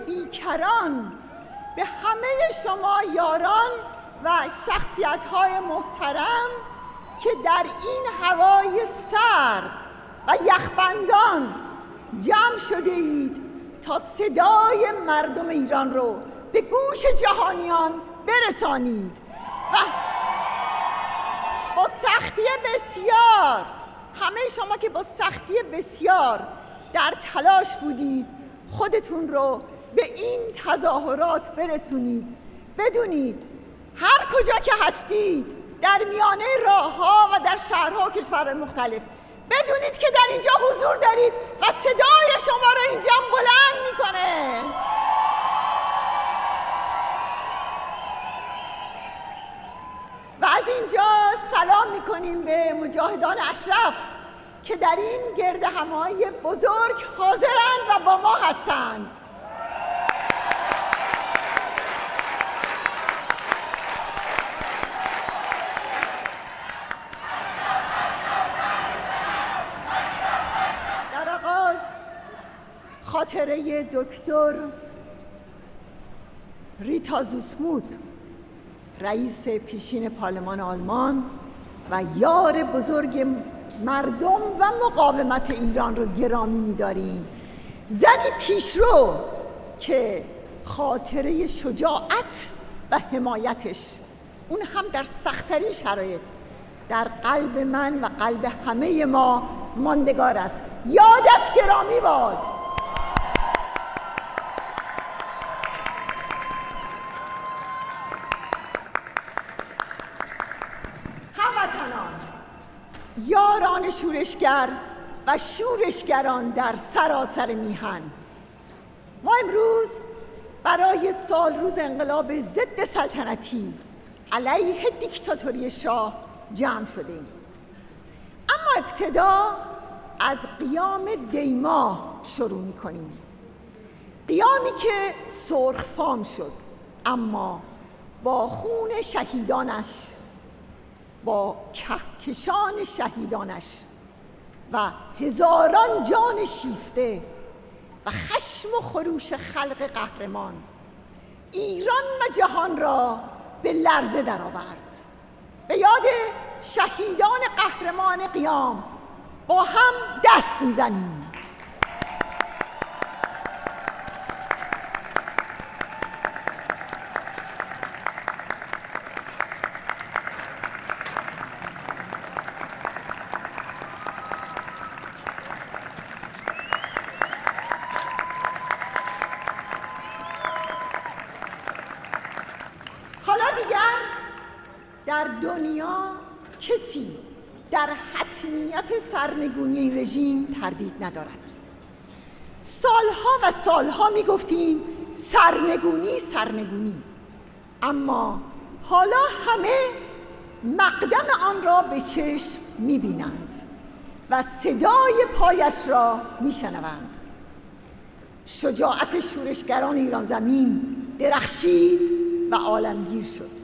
بیکران، به همه شما یاران و شخصیت‌های محترم که در این هوای سرد و یخبندان جمع شده اید تا صدای مردم ایران رو به گوش جهانیان برسانید و با سختی بسیار، همه شما که با سختی بسیار در تلاش بودید خودتون رو به این تظاهرات برسونید. بدونید هر کجا که هستید، در میانه راه‌ها و در شهرها و کشورهای مختلف، بدونید که در اینجا حضور دارید و صدای شما رو اینجا بلند میکنه. و از اینجا سلام میکنیم به مجاهدان اشرف که در این گرد همایی بزرگ حاضرند و با ما هستند. در آغاز خاطره دکتر ریتا زوسمود، رئیس پیشین پارلمان آلمان و یار بزرگ مردم و مقاومت ایران رو گرامی می‌داریم. زنی پیشرو که خاطره شجاعت و حمایتش، اون هم در سخت‌ترین شرایط، در قلب من و قلب همه ما ماندگار است. یادش گرامی باد. یاران شورشگر و شورشگران در سراسر میهن، ما امروز برای سالروز انقلاب ضد سلطنتی علیه دیکتاتوری شاه جمع شدیم. اما ابتدا از قیام دی‌ماه شروع می‌کنیم. قیامی که سرخفام شد، اما با خون شهیدانش، با کهکشان شهیدانش و هزاران جان شیفته و خشم و خروش خلق قهرمان، ایران و جهان را به لرزه درآورد. به یاد شهیدان قهرمان قیام با هم دست میزنیم. در دنیا کسی در حتمیت سرنگونی این رژیم تردید ندارد. سالها و سالها میگفتیم سرنگونی، اما حالا همه مقدم آن را به چشم میبینند و صدای پایش را میشنوند. شجاعت شورشگران ایران زمین درخشید و عالمگیر شد.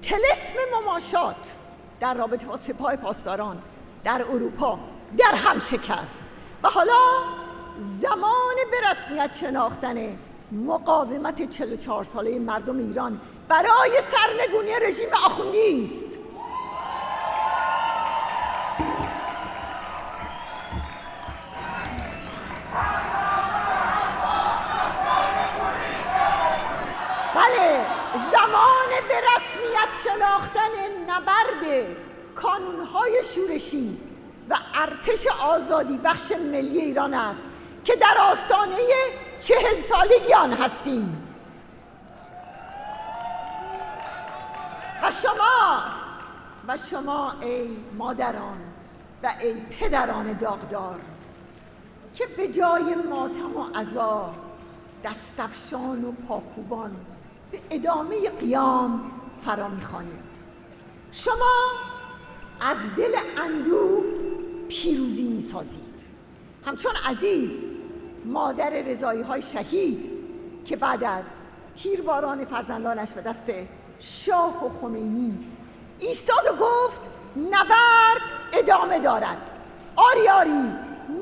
طلسم مماشات در رابطه با سپاه پاسداران در اروپا در هم شکست و حالا زمان به رسمیت شناختن مقاومت 44 ساله مردم ایران برای سرنگونی رژیم آخوندی است. بله، زمان به رسمیت شناختن نبرد کانون‌های شورشی و ارتش آزادی بخش ملی ایران است که در آستانه 40 سالگی آن هستیم. و شما ای مادران و ای پدران داغدار که به جای ماتم و عزا دستفشان و پاکوبان به ادامه قیام فرا می‌خوانید. شما از دل اندوه پیروزی می‌سازید، همچون عزیز مادر رضایی‌های شهید که بعد از تیرباران فرزندانش به دست شاه و خمینی ایستاد و گفت نبرد ادامه دارد. آری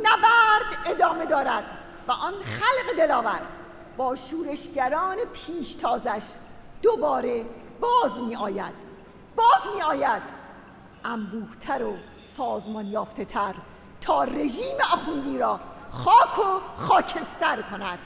نبرد ادامه دارد و آن خلق دلاور با شورشگران پیشتازش دوباره باز می آید انبوه‌تر و سازمان یافته تر تا رژیم آخوندی را خاک و خاکستر کند.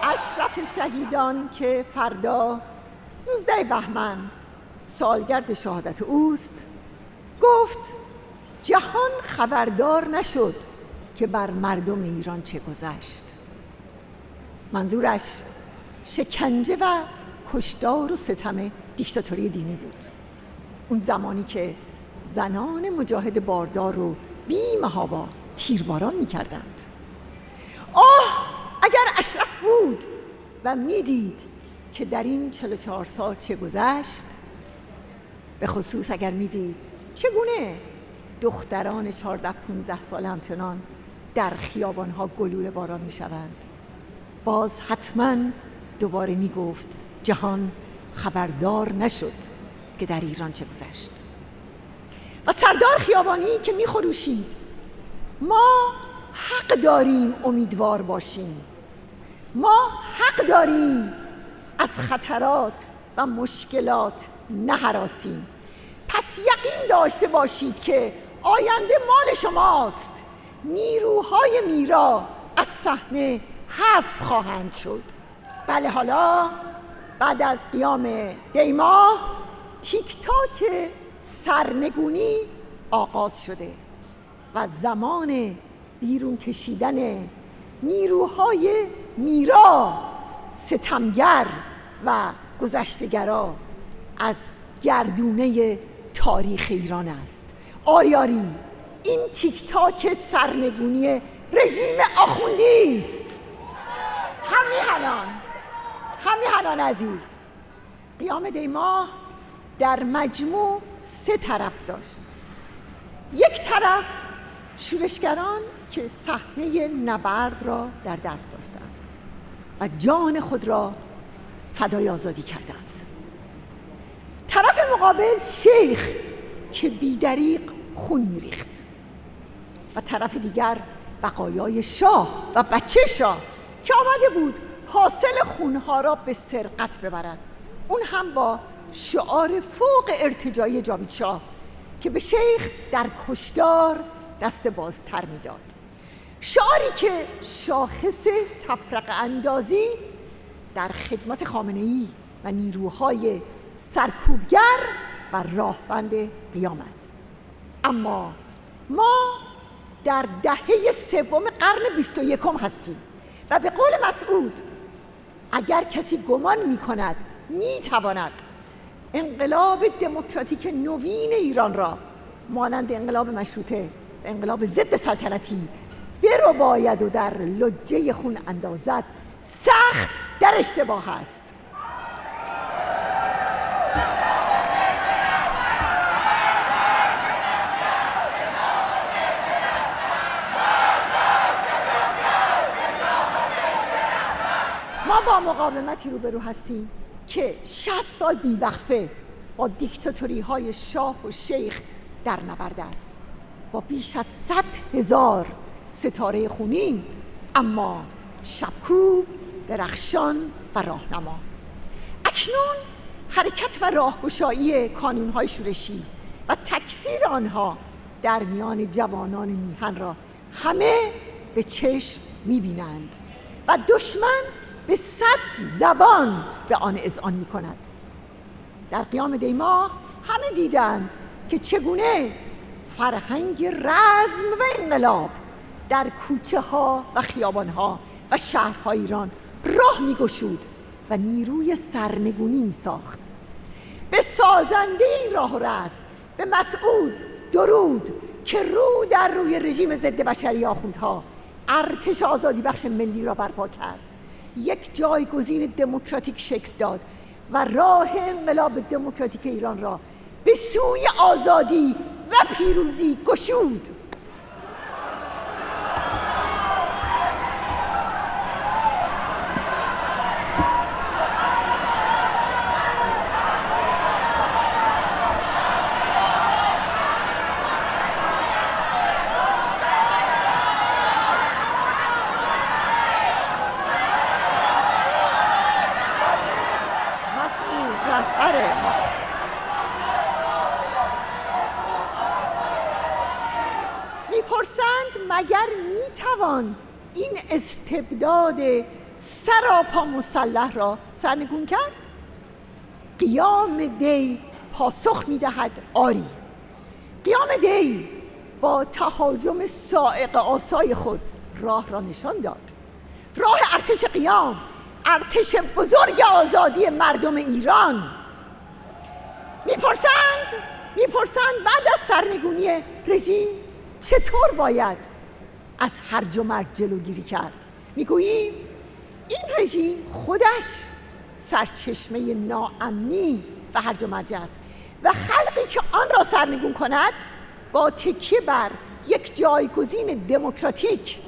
اشرف شهیدان که فردا 19 بهمن سالگرد شهادت اوست گفت جهان خبردار نشد که بر مردم ایران چه گذشت. منظورش شکنجه و کشتار و ستم دیکتاتوری دینی بود. اون زمانی که زنان مجاهد باردار رو بی محابا تیرباران می‌کردند. اگر اشرف بود و میدید که در این 44 سال چه گذشت، به خصوص اگر میدید چگونه دختران 14-15 سال همچنان در خیابانها گلوله باران میشوند، باز حتما دوباره میگفت جهان خبردار نشد که در ایران چه گذشت. و سردار خیابانی که میخروشید ما حق داریم امیدوار باشیم، ما حق داریم از خطرات و مشکلات نهراسیم، پس یقین داشته باشید که آینده مال شماست. نیروهای میرا از صحنه حذف خواهند شد. بله، حالا بعد از قیام دی‌ماه تیک تاک سرنگونی آغاز شده و زمان بیرون کشیدن نیروهای میرا، ستمگر و گذشتگرا از گردونه تاریخ ایران است. آری این تیک تاک سرنگونی رژیم آخوندی است. همیهنان عزیز، قیام دی‌ماه در مجموع 3 طرف داشت. یک طرف شورشگران که صحنه نبرد را در دست داشتند و جان خود را فدای آزادی کردند. طرف مقابل شیخ که بی‌دریغ خون می‌ریخت و طرف دیگر بقایای شاه و بچه شاه که آمده بود حاصل خونها را به سرقت ببرد، اون هم با شعار فوق ارتجاعی جاوید شاه که به شیخ در کشتار دست بازتر میداد. شعاری که شاخص تفرقه اندازی در خدمت خامنه‌ای و نیروهای سرکوبگر و راهبند قیام است. اما ما در دهه 3 قرن 21 هستیم و به قول مسعود اگر کسی گمان می‌کند می‌تواند انقلاب دموکراتیک نوین ایران را مانند انقلاب مشروطه، انقلاب ضد سلطنتی برباید و در لجه خون اندازد، سخت در اشتباه است. ما با مقاومتی روبرو هستیم که 60 سال بیوقفه با دیکتاتوری های شاه و شیخ در نبرد است، با بیش از 100,000 ستاره خونین، اما شبکوب، درخشان و راهنما. اکنون حرکت و راهگشایی کانون‌های شورشی و تکثیر آنها در میان جوانان میهن را همه به چشم می‌بینند و دشمن به 100 زبان به آن اذعان می‌کند. در قیام دی‌ماه همه دیدند که چگونه فرهنگ رزم و انقلاب در کوچه ها و خیابان ها و شهرهای ایران راه می‌گشود و نیروی سرنگونی می‌ساخت. به سازنده این راه و رزم، به مسعود درود که رو در روی رژیم ضد بشری آخوندها ارتش آزادی بخش ملی را برپا کرد، یک جایگزین دموکراتیک شکل داد و راه انقلاب دموکراتیک ایران را به سوی آزادی و پیروزی گشود. میپرسند مگر میتوان این استبداد سراپا مسلح را سرنگون کرد؟ قیام دی پاسخ میدهد آری. قیام دی با تهاجم صاعق آسای خود راه را نشان داد. راه ارتش قیام، ارتش بزرگ آزادی مردم ایران. میپرسند بعد از سرنگونی رژیم چطور باید از هرج و مرج جلوگیری کرد؟ میگوییم این رژیم خودش سرچشمه ناامنی و هرج و مرج است و خلقی که آن را سرنگون کند با تکیه بر یک جایگزین دموکراتیک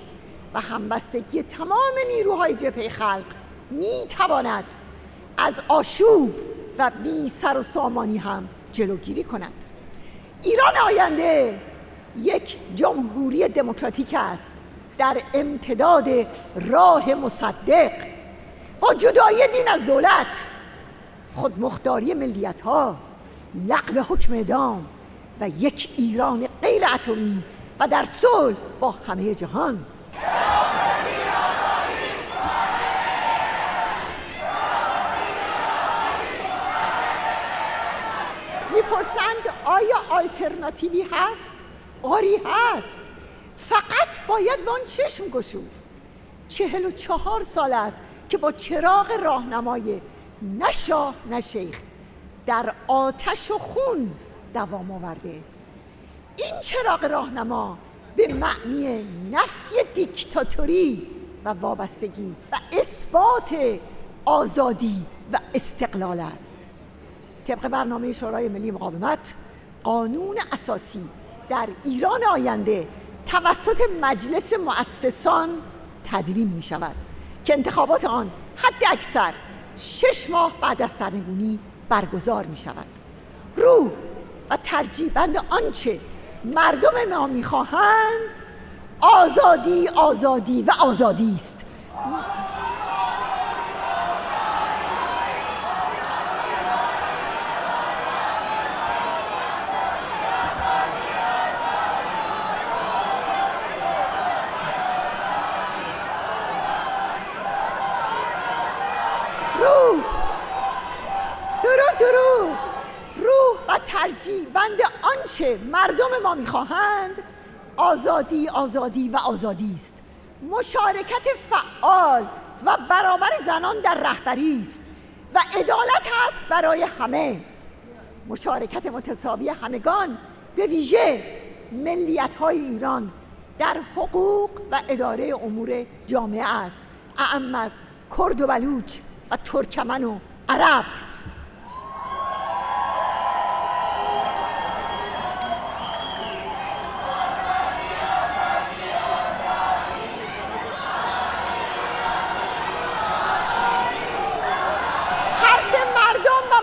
و همبستگی تمام نیروهای جبهه خلق میتواند از آشوب و بی سر و سامانی هم جلوگیری کند. ایران آینده یک جمهوری دموکراتیک است در امتداد راه مصدق، با جدایی دین از دولت، خودمختاری ملیت‌ها، لغو حکم اعدام و یک ایران غیر اتمی و در صلح با همه جهان. میپرسند آیا آلترناتیوی هست؟ آری هست، فقط باید به آن چشم گشود. 44 سال است که با چراغ راهنمای نه شاه نه شیخ در آتش و خون دوام آورده. این چراغ راهنما به معنی نفی دیکتاتوری و وابستگی و اثبات آزادی و استقلال است. طبق برنامه شورای ملی مقاومت، قانون اساسی در ایران آینده توسط مجلس مؤسسان تدوین می شود که انتخابات آن حد اکثر 6 ماه بعد از سرنگونی برگزار می شود. روح و ترجیبند آنچه مردم ما می خواهند آزادی، آزادی و آزادی است. روح و ترجیبند آنچه مردم ما میخواهند آزادی، آزادی و آزادی است. مشارکت فعال و برابر زنان در رهبری است و عدالت است برای همه. مشارکت متساوی همگان، به ویژه ملیت‌های ایران، در حقوق و اداره امور جامعه است، اعم از کرد و بلوچ و ترکمن و عرب.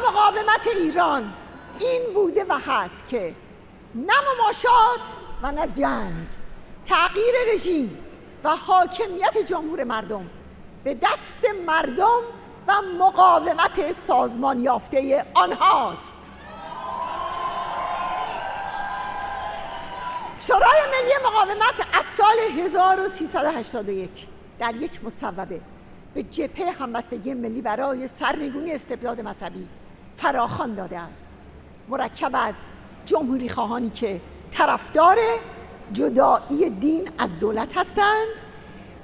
مقاومت ایران این بوده و هست که نه مماشات و نه جنگ، تغییر رژیم و حاکمیت جمهور مردم به دست مردم و مقاومت سازمان یافته آنهاست. شورای ملی مقاومت از سال 1381 در یک مصوبه به جبهه همبستگی ملی برای سرنگونی استبداد مذهبی فراخوان داده است، مرکب از جمهوری خواهانی که طرفدار جدایی دین از دولت هستند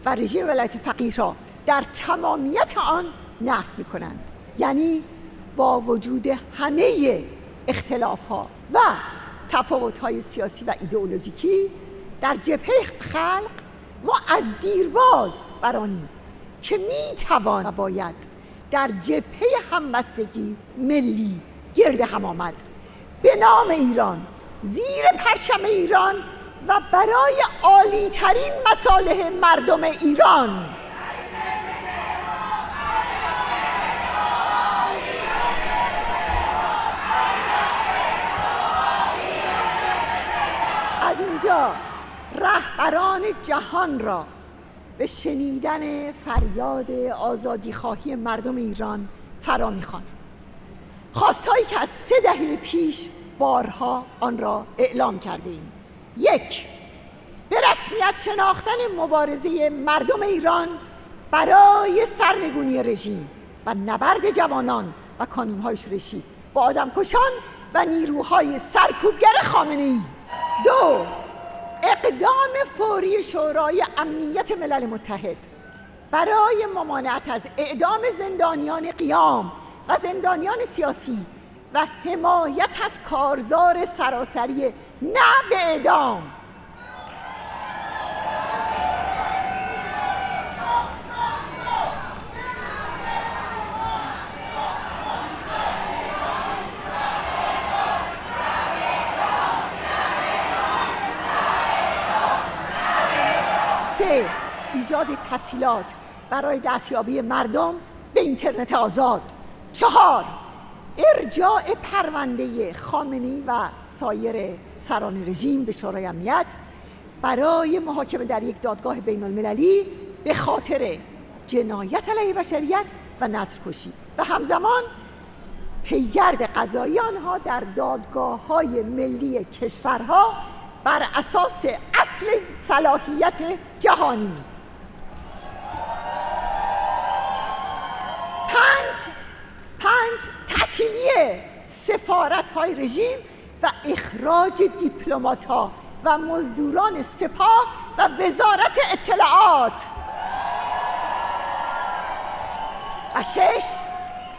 و رژیم ولایت فقیه را در تمامیت آن نفی می‌کنند. یعنی با وجود همه اختلاف‌ها و تفاوت‌های سیاسی و ایدئولوژیکی در جبهه خلق ما از دیرباز برانیم که میتوان و باید در جبهه همبستگی ملی گرد هم آمد به نام ایران زیر پرچم ایران و برای عالی ترین مصالح مردم ایران. از اینجا رهبران جهان را به شنیدن فریاد آزادیخواهی مردم ایران فرا می‌خوانم. خواستهایی که از 3 دهه پیش بارها آن را اعلام کرده ایم. 1. به رسمیت شناختن مبارزه مردم ایران برای سرنگونی رژیم و نبرد جوانان و کانون‌های شورشی با آدمکشان و نیروهای سرکوبگر خامنه‌ای. 2. اقدام فوری شورای امنیت ملل متحد برای ممانعت از اعدام زندانیان قیام و زندانیان سیاسی و حمایت از کارزار سراسری نه به اعدام. 3. ایجاد تسهیلات برای دستیابی مردم به اینترنت آزاد. 4. ارجاع پرونده خامنه‌ای و سایر سران رژیم به شورای امنیت برای محاکمه در یک دادگاه بین المللی به خاطر جنایت علیه بشریت و نسل‌کشی و همزمان پیگرد قضایی آنها در دادگاه‌های ملی کشورها بر اساس اصل صلاحیت جهانی. 5. تعطیلی سفارت‌های رژیم و اخراج دیپلمات‌ها و مزدوران سپاه و وزارت اطلاعات. و 6.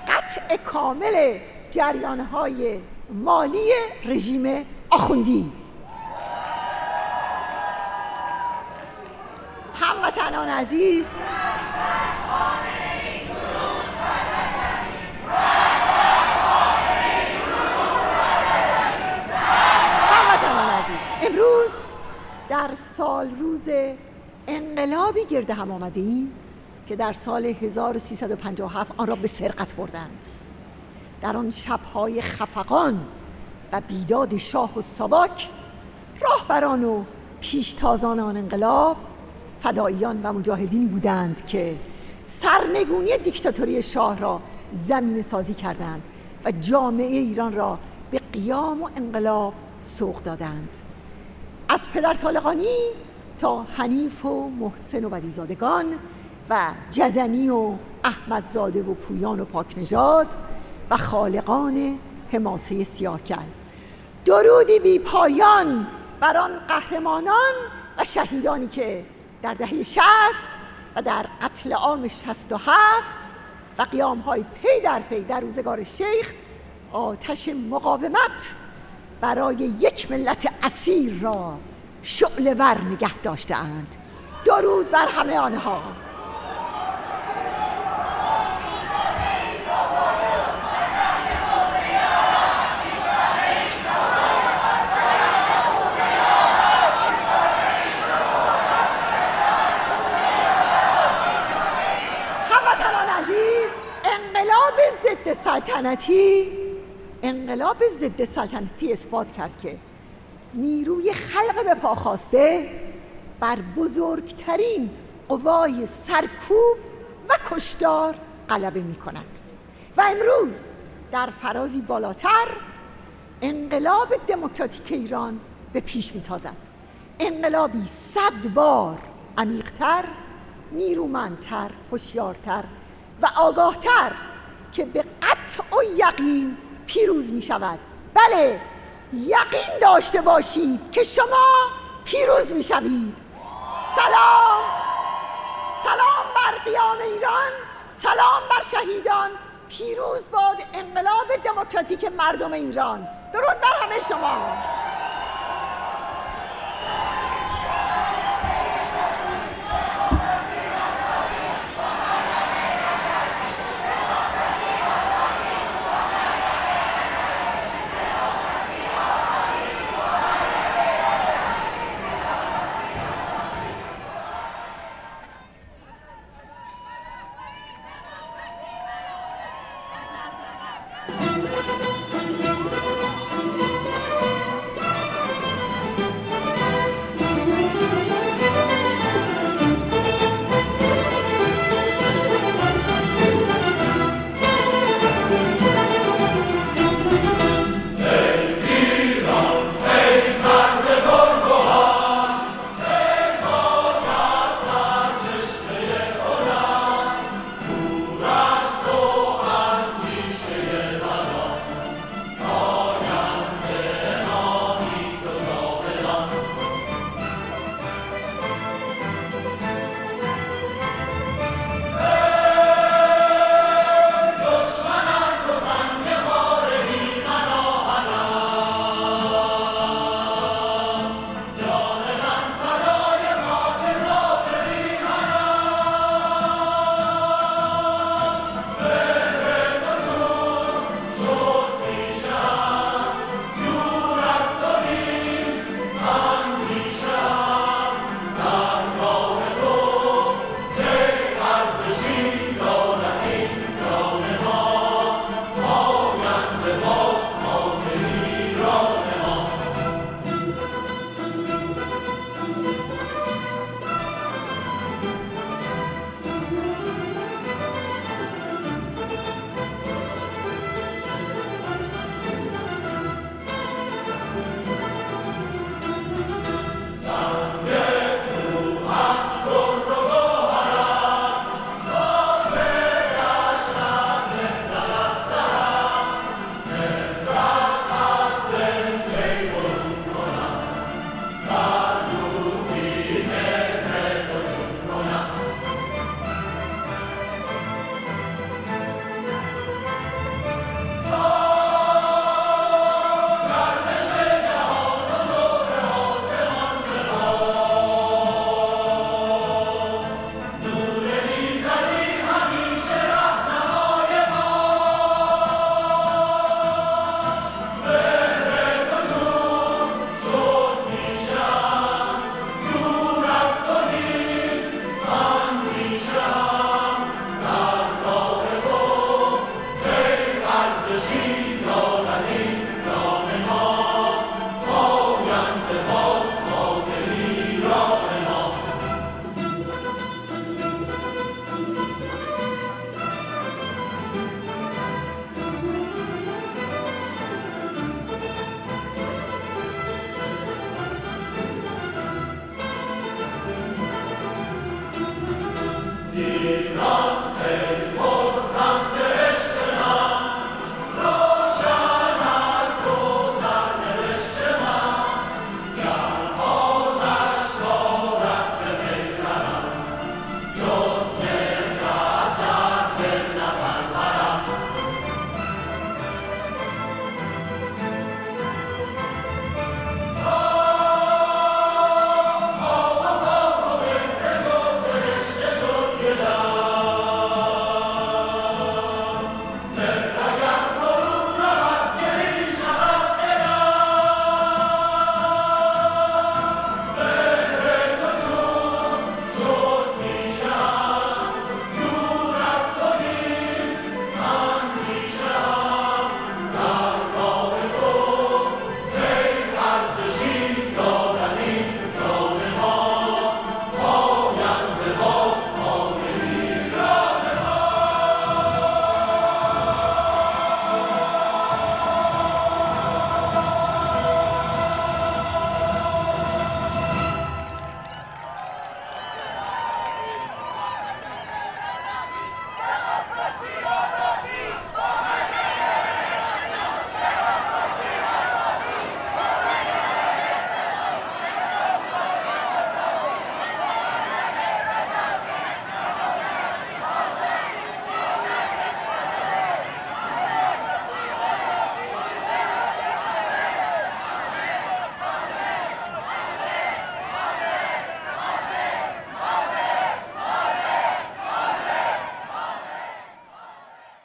قطع کامل جریان‌های مالی رژیم آخوندی. هموطنان عزیز، امروز در سال روز انقلابی گرد هم آمده ایم که در سال 1357 آن را به سرقت بردند. در آن شب‌های خفقان و بیداد شاه و ساواک، راهبران و پیشتازان آن انقلاب فداییان و مجاهدینی بودند که سرنگونی دیکتاتوری شاه را زمینه سازی کردند و جامعه ایران را به قیام و انقلاب سوق دادند. از پدر طالقانی تا حنیف و محسن و بدیزادگان و جزنی و احمدزاده و پویان و پاکنژاد و خالقان حماسه سیاه‌کل، درودی بی پایان بر آن قهرمانان و شهیدانی که در دهه 60 و در قتل عام 67 و قیام‌های پی در پی در روزگار شیخ آتش مقاومت برای یک ملت اسیر را شعله‌ور نگه داشته‌اند. درود بر همه آنها. هموطنان عزیز، انقلاب ضد سلطنتی اثبات کرد که نیروی خلق به پا خواسته بر بزرگترین قوای سرکوب و کشتار غلبه می کند و امروز در فرازی بالاتر انقلاب دموکراتیک ایران به پیش می تازد. انقلابی 100 بار عمیق‌تر، نیرومندتر، هوشیارتر و آگاهتر که به قطع و یقین پیروز می شود. بله، یقین داشته باشید که شما پیروز می شوید. سلام بر قیام ایران، سلام بر شهیدان. پیروز باد انقلاب دموکراتیک مردم ایران. درود بر همه شما. ایران